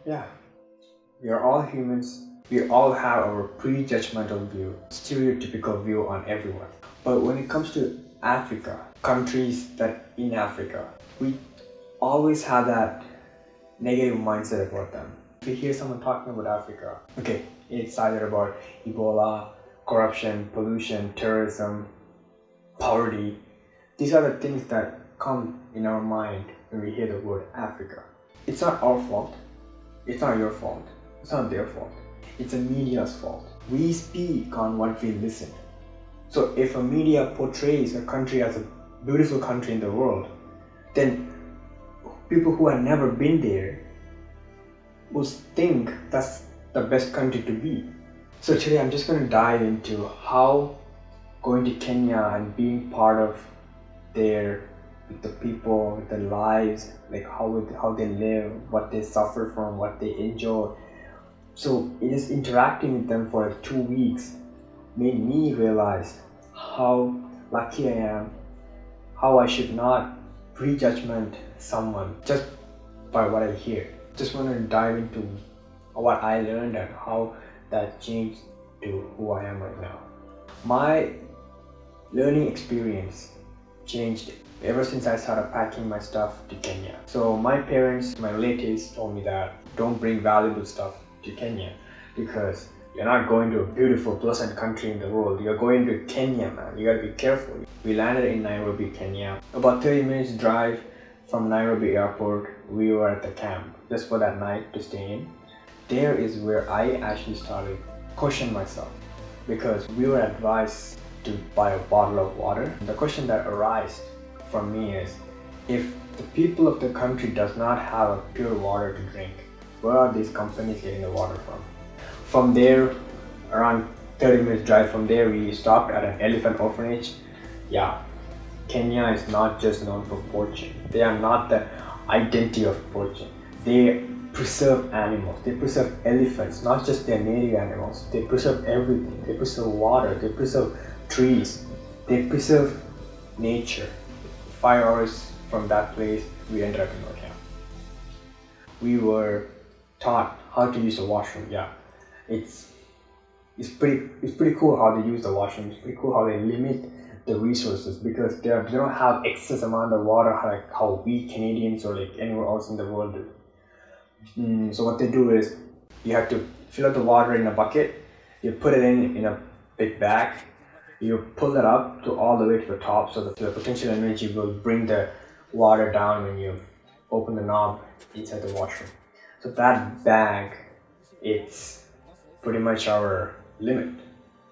Yeah, we are all humans. We all have our prejudgmental view, stereotypical view on everyone. But when it comes to Africa, countries that in Africa, we always have that negative mindset about them. If you hear someone talking about Africa, okay, it's either about Ebola, corruption, pollution, terrorism, poverty. These are the things that come in our mind when we hear the word Africa. It's not our fault. It's not your fault. It's not their fault. It's the media's fault. We speak on what we listen. So if a media portrays a country as a beautiful country in the world, then people who have never been there will think that's the best country to be. So today I'm just going to dive into how going to Kenya and being part of their with the people, with their lives, like how they live, what they suffer from, what they enjoy. So it is interacting with them for like 2 weeks made me realize how lucky I am, how I should not prejudgment someone just by what I hear. Just want to dive into what I learned and how that changed to who I am right now. My learning experience changed ever since I started packing my stuff to Kenya. So my parents, my relatives told me that don't bring valuable stuff to Kenya because you're not going to a beautiful, pleasant country in the world. You're going to Kenya, man. You gotta be careful. We landed in Nairobi, Kenya. About 30 minutes drive from Nairobi airport, we were at the camp just for that night to stay in. There is where I actually started questioning myself because we were advised to buy a bottle of water. The question that arises from me is, if the people of the country does not have a pure water to drink, where are these companies getting the water from? From there, around 30 minutes drive from there, we stopped at an elephant orphanage. Yeah, Kenya is not just known for poaching. They are not the identity of poaching. They preserve animals. They preserve elephants, not just their native animals. They preserve everything. They preserve water. They preserve trees. They preserve nature. 5 hours from that place, we ended up in our camp. We were taught how to use the washroom. Yeah, it's pretty cool how they use the washroom. It's pretty cool how they limit the resources because they don't have excess amount of water like how we Canadians or like anywhere else in the world do. So what they do is you have to fill up the water in a bucket, you put it in a big bag, you pull it up to all the way to the top so that the potential energy will bring the water down when you open the knob inside the washroom. So that bag, it's pretty much our limit.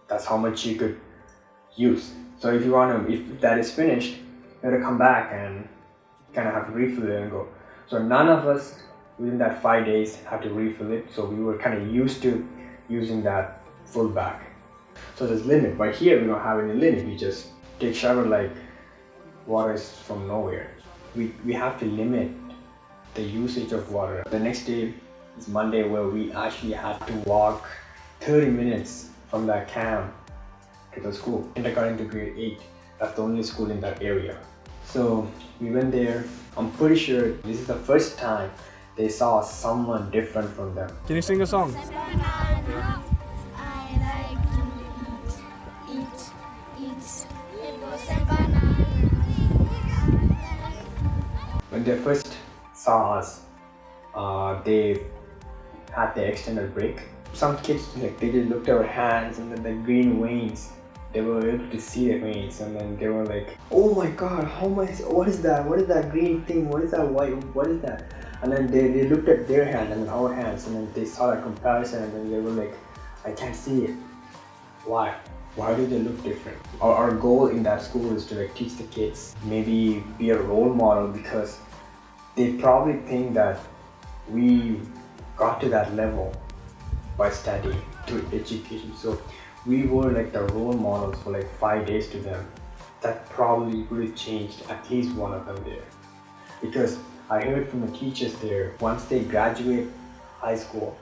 That's how much you could use. So if that is finished, you gotta come back and kind of have to refill it and go. So none of us within that 5 days had to refill it. So we were kind of used to using that full bag. So there's limit, but here we don't have any limit. We just take shower like water is from nowhere. We have to limit the usage of water. The next day is Monday where we actually had to walk 30 minutes from that camp to the school, kindergarten to grade 8. That's the only school in that area. So we went there. I'm pretty sure this is the first time they saw someone different from them. Can you sing a song? Banana. I like to eat. It was a banana. When they first saw us, they had the extended break. Some kids they just looked at our hands and then the green veins. They were able to see the veins and then they were like, "Oh my God, what is that? What is that green thing? What is that white? What is that?" And then they looked at their hand and then our hands and then they saw that comparison and then they were like, "I can't see it. Why? Why do they look different?" Our goal in that school is to like teach the kids, maybe be a role model because they probably think that we got to that level by studying through education. So we were like the role models for like 5 days to them. That probably would have changed at least one of them there. Because I heard from the teachers there, once they graduate high school,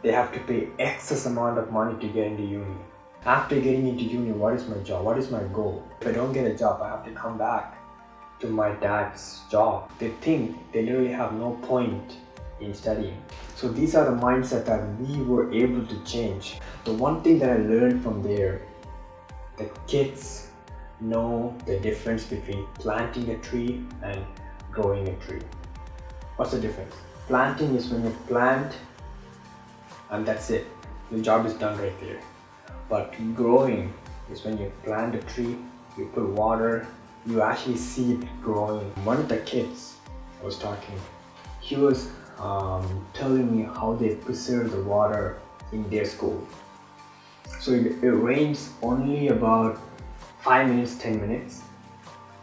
they have to pay excess amount of money to get into uni. After getting into uni, what is my job? What is my goal? If I don't get a job, I have to come back to my dad's job. They think they literally have no point in studying. So these are the mindset that we were able to change. The one thing that I learned from there, the kids know the difference between planting a tree and growing a tree. What's the difference? Planting is when you plant and that's it. The job is done right there. But growing is when you plant a tree, you put water, you actually see it growing. One of the kids I was talking, he was telling me how they preserve the water in their school. So it rains only about 5 minutes, 10 minutes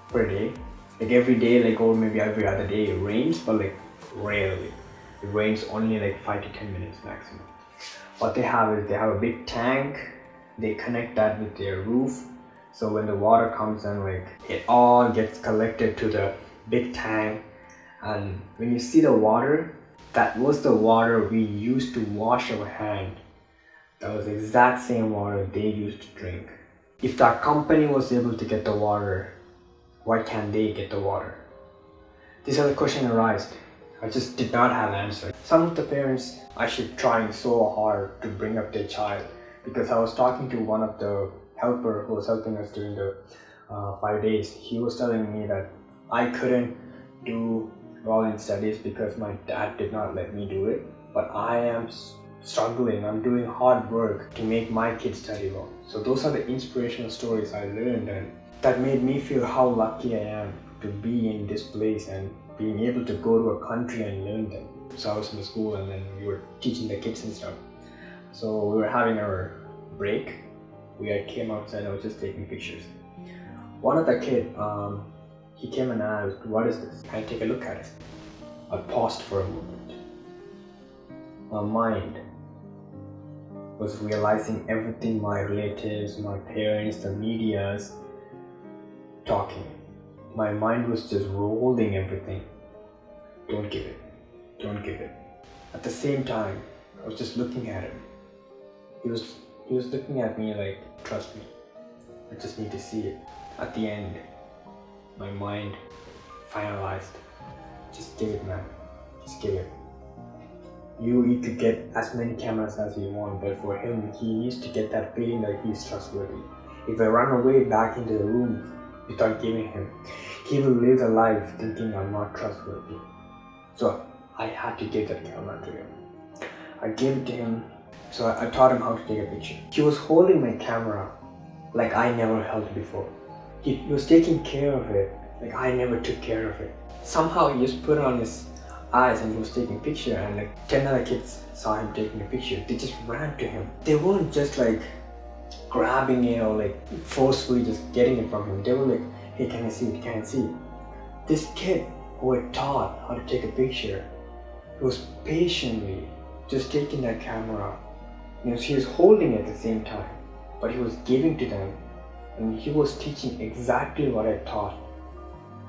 per day. Like every day, like or maybe every other day it rains, but like rarely. It rains only like 5 to 10 minutes maximum. What they have is they have a big tank, they connect that with their roof, so when the water comes in, like it all gets collected to the big tank. And when you see the water, that was the water we used to wash our hand. That was the exact same water they used to drink. If that company was able to get the water, why can't they get the water? These are the questions arised. I just did not have an answer. Some of the parents actually trying so hard to bring up their child, because I was talking to one of the helper who was helping us during the 5 days. He was telling me that I couldn't do well in studies because my dad did not let me do it, but I am struggling, I'm doing hard work to make my kids study well. So those are the inspirational stories I learned, and that made me feel how lucky I am to be in this place and being able to go to a country and learn them. So I was in the school and then we were teaching the kids and stuff. So we were having our break. We came outside, I was just taking pictures. One of the kid, he came and asked, "What is this? Can I take a look at it?" I paused for a moment. My mind was realizing everything my relatives, my parents, the media's talking. My mind was just rolling everything. Don't give it. Don't give it. At the same time, I was just looking at him. He was looking at me like, trust me, I just need to see it. At the end, my mind finalized. Just give it, man. Just give it. You could get as many cameras as you want, but for him, he needs to get that feeling that he's trustworthy. If I run away back into the room without giving him, he will live a life thinking I'm not trustworthy. So I had to give that camera to him. I gave it to him, so I taught him how to take a picture. He was holding my camera like I never held it before. He was taking care of it like I never took care of it. Somehow he just put it on his eyes and he was taking a picture, and like 10 other kids saw him taking a picture. They just ran to him. They weren't just like grabbing it or like forcefully just getting it from him. They were like, hey, can I see it? Can I see it? This kid who had taught how to take a picture, he was patiently just taking that camera. He was holding it at the same time, but he was giving to them, and he was teaching exactly what I taught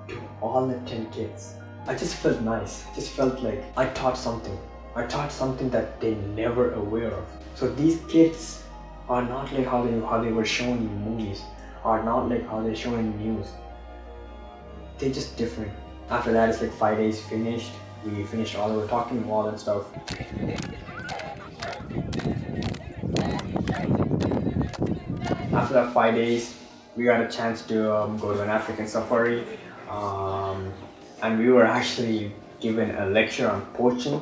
to all the 10 kids. I just felt nice. I just felt like I taught something. I taught something that they never aware of. So these kids are not like how they were shown in movies, are not like how they're shown in news. They're just different. After that, it's like 5 days finished. We finished all the talking wall and stuff. After that 5 days, we got a chance to go to an African safari, um, and we were actually given a lecture on poaching,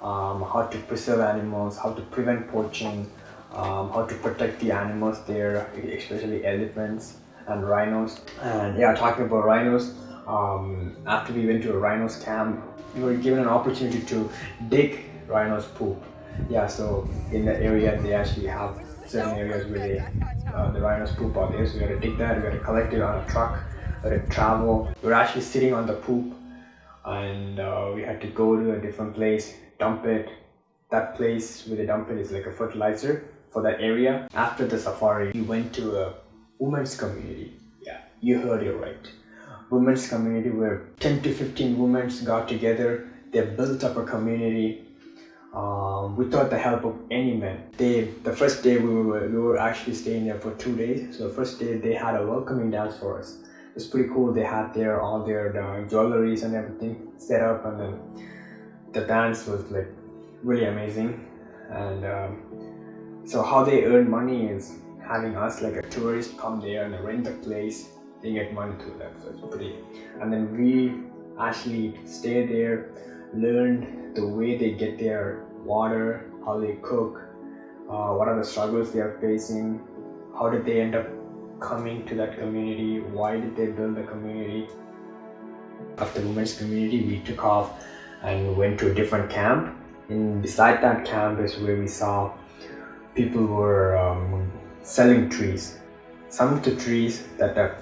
how to preserve animals, how to prevent poaching, how to protect the animals there, especially elephants and rhinos. And yeah, talking about rhinos, after we went to a rhinos camp, we were given an opportunity to dig rhinos poop. Yeah, so in the area they actually have certain areas where the rhinos poop out there, so we had to dig that, we had to collect it on a truck, we had to travel. We were actually sitting on the poop, and we had to go to a different place, dump it. That place where they dump it is like a fertilizer for that area. After the safari, we went to a women's community. Yeah, you heard it right. Women's community where 10 to 15 women got together. They built up a community without the help of any men. The first day we were actually staying there for 2 days. So the first day they had a welcoming dance for us. It was pretty cool. They had all their jewelries and everything set up, and then The dance was like really amazing, and so how they earn money is having us like a tourist come there and rent the place. They get money through that, so it's pretty. And then we actually stay there, learn the way they get their water, how they cook, what are the struggles they are facing, how did they end up coming to that community, why did they build the community. After women's community, we took off and went to a different camp. And beside that camp is where we saw people were selling trees. Some of the trees that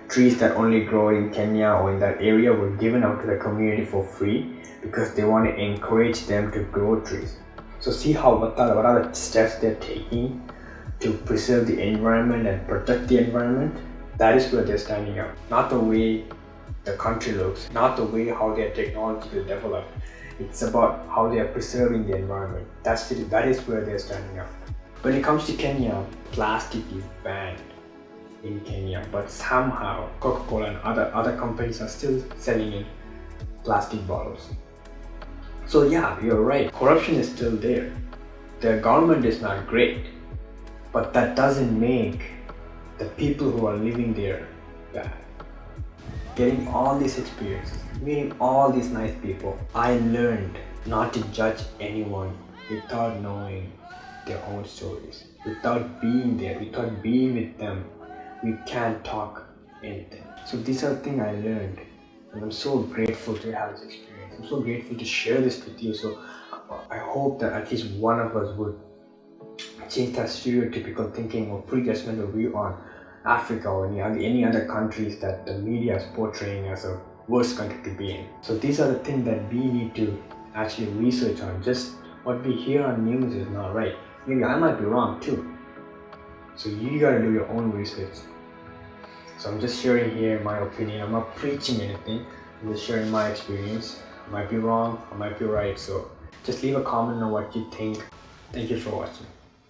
trees that only grow in Kenya or in that area were given out to the community for free because they want to encourage them to grow trees. So see how what are the steps they're taking to preserve the environment and protect the environment. That is where they're standing up. Not the way the country looks, not the way how their technology will develop. It's about how they are preserving the environment. That is where they're standing up. When it comes to Kenya, plastic is banned in Kenya, but somehow Coca-Cola and other companies are still selling in plastic bottles. So yeah, you're right. Corruption is still there. The government is not great, but that doesn't make the people who are living there bad. Getting all these experiences, meeting all these nice people, I learned not to judge anyone without knowing their own stories. Without being there, without being with them, we can't talk anything. So these are things I learned, and I'm so grateful to have this experience. I'm so grateful to share this with you. So I hope that at least one of us would change that stereotypical thinking or prejudgmental view on Africa or any other countries that the media is portraying as a worst country to be in. So these are the things that we need to actually research on. Just what we hear on news is not right. Maybe I might be wrong too. So you gotta do your own research. So I'm just sharing here my opinion. I'm not preaching anything. I'm just sharing my experience. I might be wrong, I might be right. So just leave a comment on what you think. Thank you for watching.